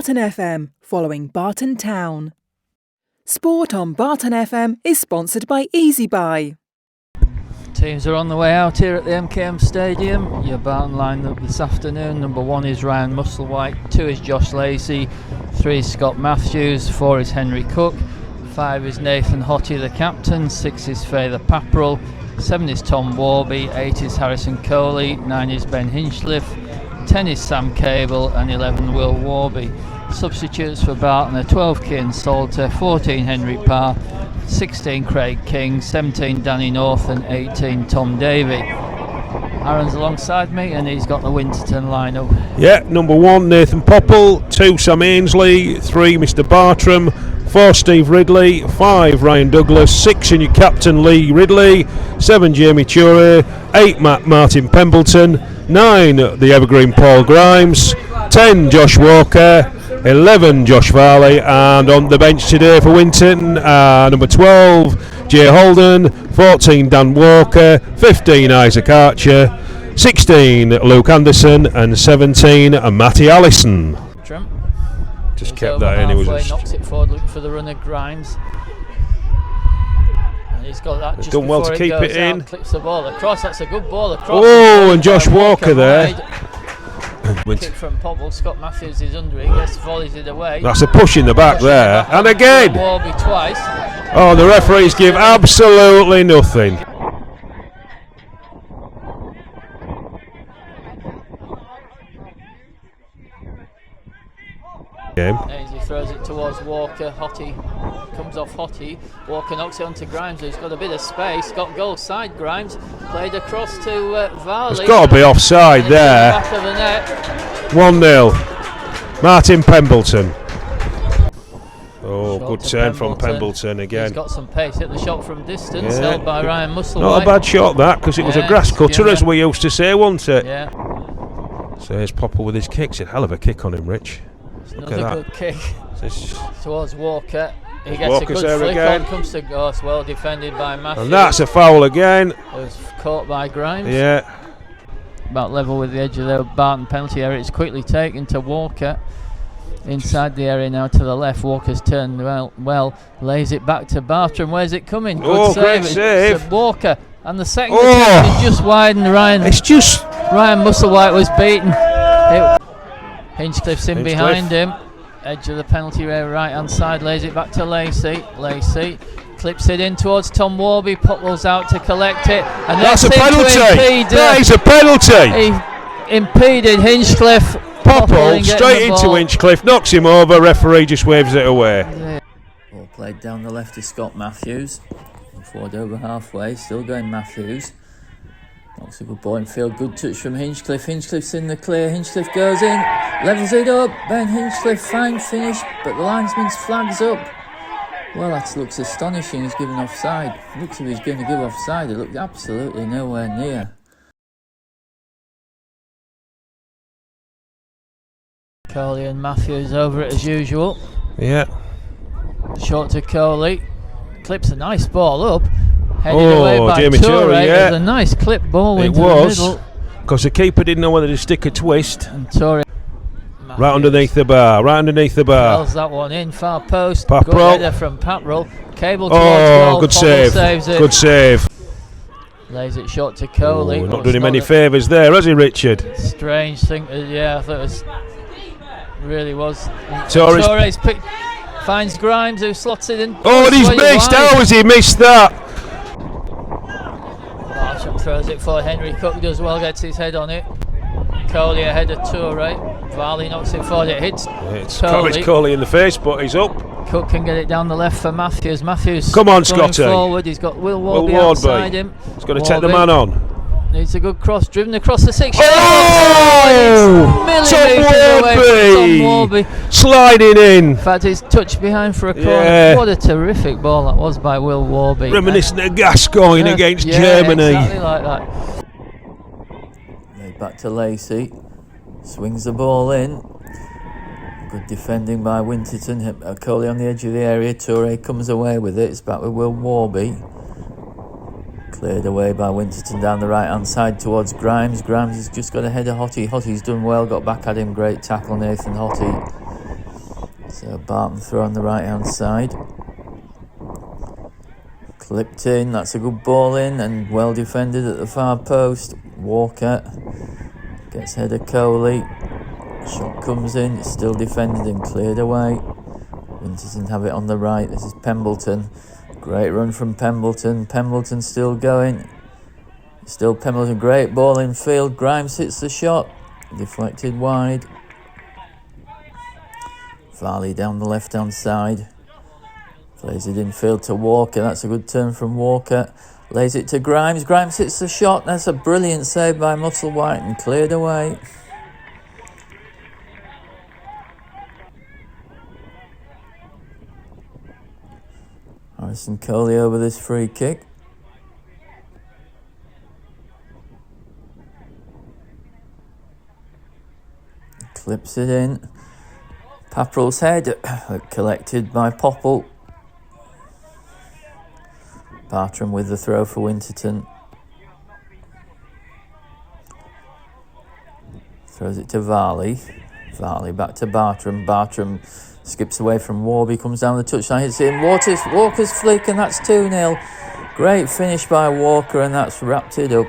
Barton FM, following Barton Town. Sport on Barton FM is sponsored by Easy Buy. Teams are on the way out here at the MKM Stadium. Your Barton lined up this afternoon. Number 1 is Ryan Musselwhite, 2 is Josh Lacey, 3 is Scott Matthews, 4 is Henry Cook, 5 is Nathan Hottie the captain, 6 is Father Papperell, 7 is Tom Warby, 8 is Harrison Coley, 9 is Ben Hinchcliffe, 10 is Sam Cable and 11 Will Warby. Substitutes for Barton are 12 Cian Salter, 14 Henry Parr, 16 Craig King, 17 Danny North and 18 Tom Davey. Aaron's alongside me and he's got the Winterton lineup. Yeah, number 1 Nathan Popple, 2 Sam Ainsley, 3 Mr Bartram, 4 Steve Ridley, 5 Ryan Douglas, 6 senior captain Lee Ridley, 7 Jamie Ture, 8 Martin Pembleton, 9 the evergreen Paul Grimes, 10 Josh Walker, 11 Josh Varley, and on the bench today for Winterton, number 12 Jay Holden, 14 Dan Walker, 15 Isaac Archer, 16 Luke Anderson and 17 Matty Allison. Trump just kept that in. He was knocks it forward, looking for the runner Grimes. And he's got that just done well to keep it in. Clips the ball across. That's a good ball across. Oh, and Josh Walker there. Kick from Popple. Scott Matthews is under it. Yes, volleys it away. That's a push in the back there, and again. Warby twice. Oh, the referees give absolutely nothing. He throws it towards Walker. Hottie comes off Hottie. Walker knocks it onto Grimes, who's got a bit of space. Got goal side. Grimes played across to Varley. It's got to be offside there. Back of the net. 1-0. Martin Pembleton. Oh, Shot good to turn from Pembleton again. He's got some pace. Hit the shot from distance. Held by Ryan Musselwhite. Not a bad shot that, because it was a grass cutter, as we used to say, wasn't it? Yeah. So here's Popple with his kicks. A hell of a kick on him, Rich. Another good kick towards Walker. He gets Walker's a good flick again. on, comes to Ghost, well defended by Matthews. And that's a foul again. It was caught by Grimes. Yeah. About level with the edge of the Barton penalty area. It's quickly taken to Walker. Inside the area now to the left. Walker's turned well, lays it back to Barton. Where's it coming? Good great save. It's Walker. And the second attempt is just widened. Ryan Musselwhite was beaten. Hinchcliffe's in behind him. Edge of the penalty area, right hand side, lays it back to Lacey. Lacey clips it in towards Tom Warby. Popple's out to collect it. And that's a penalty. That is a penalty. He impeded Hinchcliffe. Popple straight into Hinchcliffe, knocks him over. Referee just waves it away. Ball played down the left to Scott Matthews. Forward over halfway, still going Matthews. Knocks a good ball in field, good touch from Hinchcliffe. Hinchcliffe's in the clear, Hinchcliffe goes in, levels it up. Ben Hinchcliffe, fine finish, but the linesman's flags up. Well, that looks astonishing. He's given offside. Looks like he's going to give offside. It looked absolutely nowhere near. Coley and Matthews over it as usual. Yeah. Short to Coley. Clips a nice ball up. Headed away by Jamie Ture. It was a nice clip ball into the middle. Because the keeper didn't know whether to stick a twist. And Ture right underneath the bar. Tells that one in, far post. Papperell. Good header from Papperell. Cable towards goal. Good save. Saves it. Good save. Lays it short to Coley. Not doing him any favours there, has he, Richard? Strange thing. I thought it was. Really was. Ture's finds Grimes, who slots it in. Oh, and he's missed. How has he missed that? Barton throws it for Henry Cook, does well, gets his head on it. Coley ahead of Ture. Varley knocks it forward, it hits Coley in the face, but he's up. Cook can get it down the left for Matthews. Come on, Scotty. Forward. He's got Will Warby outside him. He's got to take the man on. Needs a good cross, driven across the 6. Tom Warby sliding in. In fact, he's touched behind for a corner. What a terrific ball that was by Will Warby. Reminiscent of Gascoigne against Germany. Exactly like that. Back to Lacey. Swings the ball in. Good defending by Winterton. Coley on the edge of the area. Ture comes away with it. It's back with Will Warby. Cleared away by Winterton down the right hand side towards Grimes. Grimes has just got ahead of Hottie. Hottie's done well, got back at him. Great tackle, Nathan Hottie. So Barton throw on the right hand side. Clipped in, that's a good ball in and well defended at the far post. Walker gets head of Coley. Shot comes in, it's still defended and cleared away. Winterton have it on the right. This is Pembleton. Great run from Pembleton. Pembleton still going. Still Pembleton, great ball in field. Grimes hits the shot. Deflected wide. Varley down the left hand side. Plays it in field to Walker. That's a good turn from Walker. Lays it to Grimes. Grimes hits the shot. That's a brilliant save by Musselwhite and cleared away. Harrison Coley over this free kick. Clips it in. Papprell's head collected by Popple. Barton with the throw for Winterton. Throws it to Varley. Varley back to Barton. Barton skips away from Warby, comes down the touchline, hits it in. Walker's flick, and that's 2-0. Great finish by Walker, and that's wrapped it up.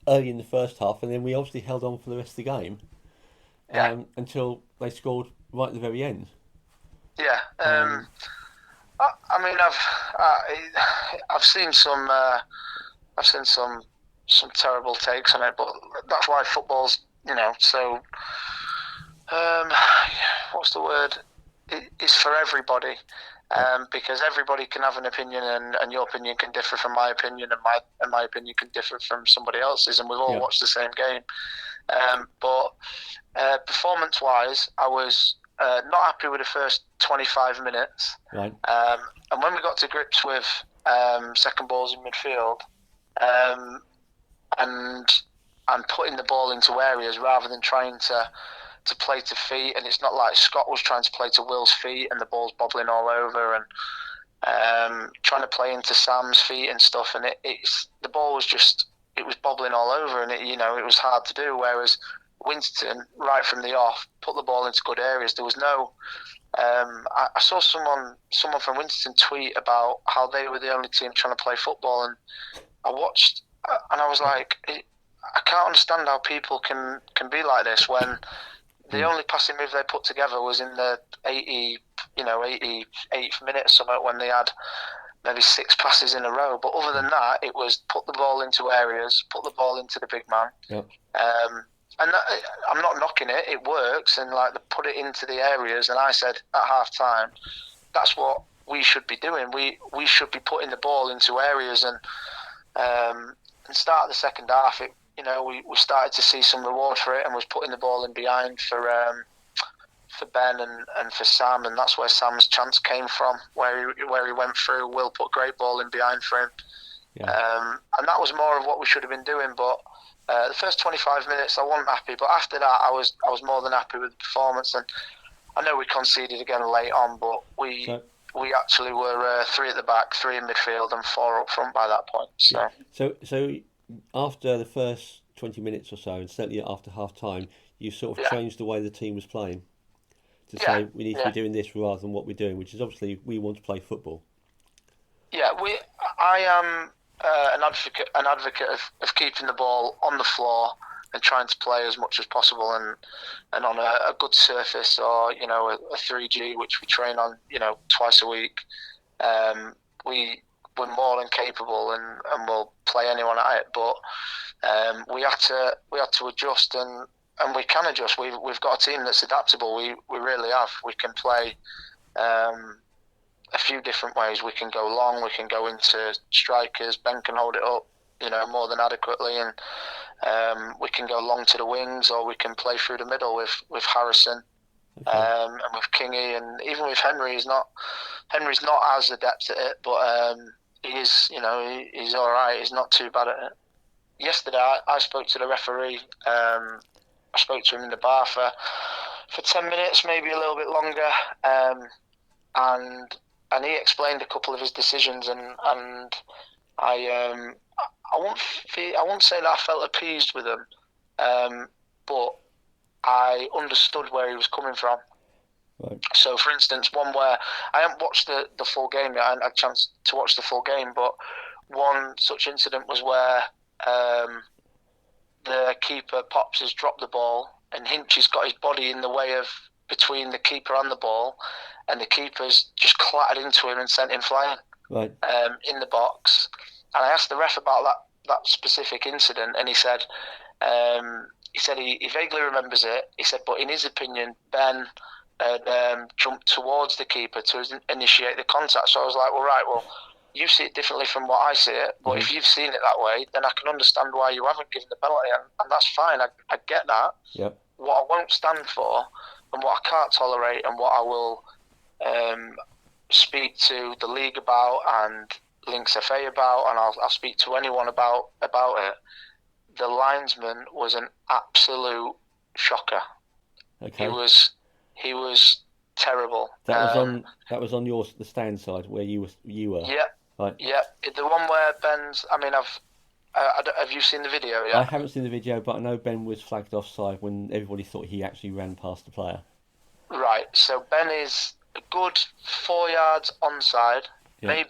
Early in the first half, and then we obviously held on for the rest of the game until they scored right at the very end. Yeah, I mean, I've seen some terrible takes on it, but that's why football's so what's the word? It's for everybody. Because everybody can have an opinion, and your opinion can differ from my opinion, and my opinion can differ from somebody else's, and we've all watched the same game. But performance-wise, I was not happy with the first 25 minutes. Right. And when we got to grips with second balls in midfield, and putting the ball into areas rather than trying to play to feet, and it's not like Scott was trying to play to Will's feet and the ball's bobbling all over, and trying to play into Sam's feet and stuff, and the ball was bobbling all over, and it was hard to do. Whereas Winterton, right from the off, put the ball into good areas. There was no. I saw someone from Winterton tweet about how they were the only team trying to play football, and I watched, and I was like, I can't understand how people can be like this when the only passing move they put together was in the 88th minute or something, when they had maybe 6 passes in a row. But other than that, it was put the ball into areas, put the ball into the big man. Yep. And that, I'm not knocking it. It works, and they put it into the areas. And I said at half time, that's what we should be doing. We should be putting the ball into areas, and start the second half. We started to see some reward for it, and was putting the ball in behind for Ben and for Sam, and that's where Sam's chance came from, where he went through. Will put great ball in behind for him, and that was more of what we should have been doing. But the first 25 minutes I wasn't happy, but after that I was more than happy with the performance. And I know we conceded again late on, but we actually were 3 at the back, 3 in midfield, and 4 up front by that point. So after the first 20 minutes or so, and certainly after half time, you sort of changed the way the team was playing to say we need to be doing this rather than what we're doing, which is obviously we want to play football. Yeah, I am an advocate of keeping the ball on the floor and trying to play as much as possible, and on a good surface, or a 3G, which we train on twice a week. We're more than capable, and we'll play anyone at it. But we had to adjust, and we can adjust. We've got a team that's adaptable. We really have. We can play a few different ways. We can go long. We can go into strikers. Ben can hold it up, more than adequately, and we can go long to the wings, or we can play through the middle with Harrison. And with Kingy, and even with Henry's not as adept at it, but he is, he's all right. He's not too bad at it. Yesterday, I spoke to the referee. I spoke to him in the bar for 10 minutes, maybe a little bit longer, and he explained a couple of his decisions, and I won't say that I felt appeased with them, but I understood where he was coming from. Right. So, for instance, one where I haven't watched the full game yet. I hadn't had a chance to watch the full game, but one such incident was where the keeper, Pops, has dropped the ball, and Hinch has got his body in the way of between the keeper and the ball, and the keeper's just clattered into him and sent him flying in the box. And I asked the ref about that specific incident, and he said he vaguely remembers it. He said, but in his opinion, Ben had jumped towards the keeper to initiate the contact. So I was like, well, you see it differently from what I see it, but if you've seen it that way, then I can understand why you haven't given the penalty, and that's fine. I get that. Yep. What I won't stand for, and what I can't tolerate, and what I will speak to the league about and Links FA about, and I'll speak to anyone about it. The linesman was an absolute shocker. Okay. He was terrible. That was on the stand side where you were. Yeah. Right. Yeah. The one where Ben's. I mean, have you seen the video? Yeah. I haven't seen the video, but I know Ben was flagged offside when everybody thought he actually ran past the player. Right. So Ben is a good 4 yards onside. Yeah.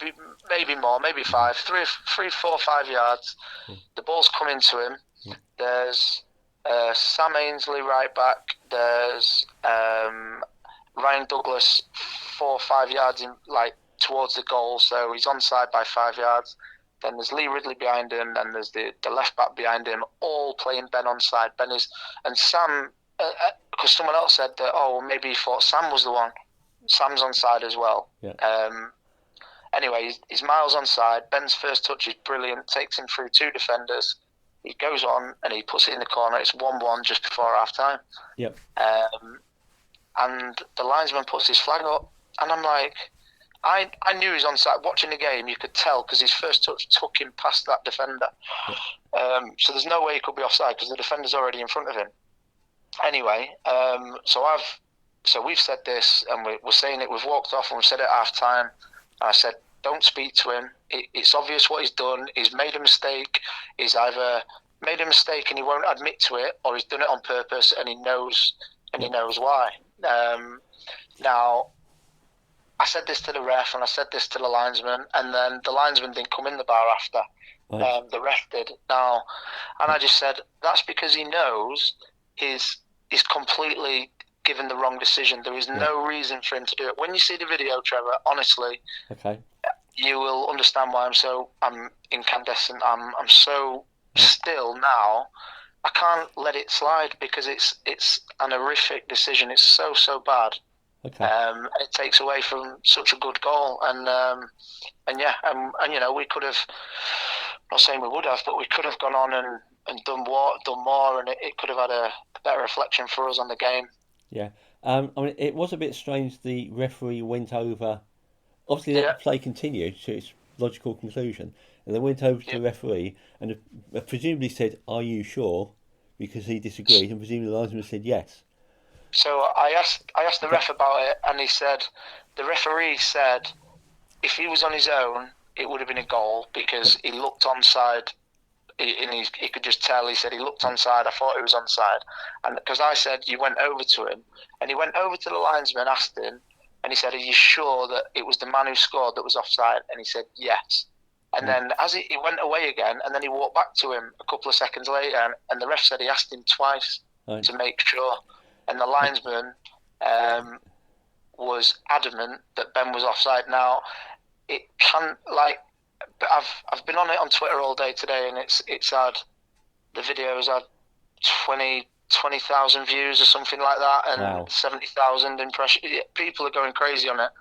Maybe more, maybe 5, 3, 4, 5 yards. Yeah. The ball's coming to him. Yeah. There's Sam Ainsley right back. There's Ryan Douglas 4 or 5 yards in, towards the goal, so he's onside by 5 yards. Then there's Lee Ridley behind him. Then there's the left back behind him, all playing Ben onside. Ben is, and Sam, because someone else said that. Oh, maybe he thought Sam was the one. Sam's onside as well. Yeah. Anyway, he's miles onside. Ben's first touch is brilliant. Takes him through 2 defenders. He goes on and he puts it in the corner. It's 1-1 just before half time. Yep. And the linesman puts his flag up, and I'm like, I knew he was onside. Watching the game, you could tell because his first touch took him past that defender. Yep. So there's no way he could be offside because the defender's already in front of him. Anyway, so we've said this, and we're saying it. We've walked off and we've said it at half time. I said, don't speak to him. It's obvious what he's done. He's made a mistake. He's either made a mistake and he won't admit to it, or he's done it on purpose and he knows why. Now, I said this to the ref and I said this to the linesman, and then the linesman didn't come in the bar after. Right. The ref did. Now, and I just said, that's because he knows he's completely given the wrong decision. There is no reason for him to do it. When you see the video, Trevor, honestly, you will understand why I'm incandescent. I'm so still now. I can't let it slide because it's an horrific decision. It's so bad. Okay. It takes away from such a good goal, and you know, we could have. I'm not saying we would have, but we could have gone on and done more, and it could have had a better reflection for us on the game. Yeah, I mean, it was a bit strange. The referee went over. Obviously, let the play continued to its logical conclusion, and then went over to the referee and presumably said, "Are you sure?" Because he disagreed, and presumably the linesman said yes. So I asked the ref about it, and the referee said, if he was on his own, it would have been a goal because he looked onside. And he could just tell. He said he looked onside. I thought he was onside, and because I said you went over to him, and he went over to the linesman, asked him, and he said, "Are you sure that it was the man who scored that was offside?" And he said yes. And then as he went away again, and then he walked back to him a couple of seconds later, and the ref said he asked him twice to make sure, and the linesman was adamant that Ben was offside. Now it can But I've been on it on Twitter all day today, and it's had the video's had 20,000 views or something like that, and 70,000 impressions. People are going crazy on it.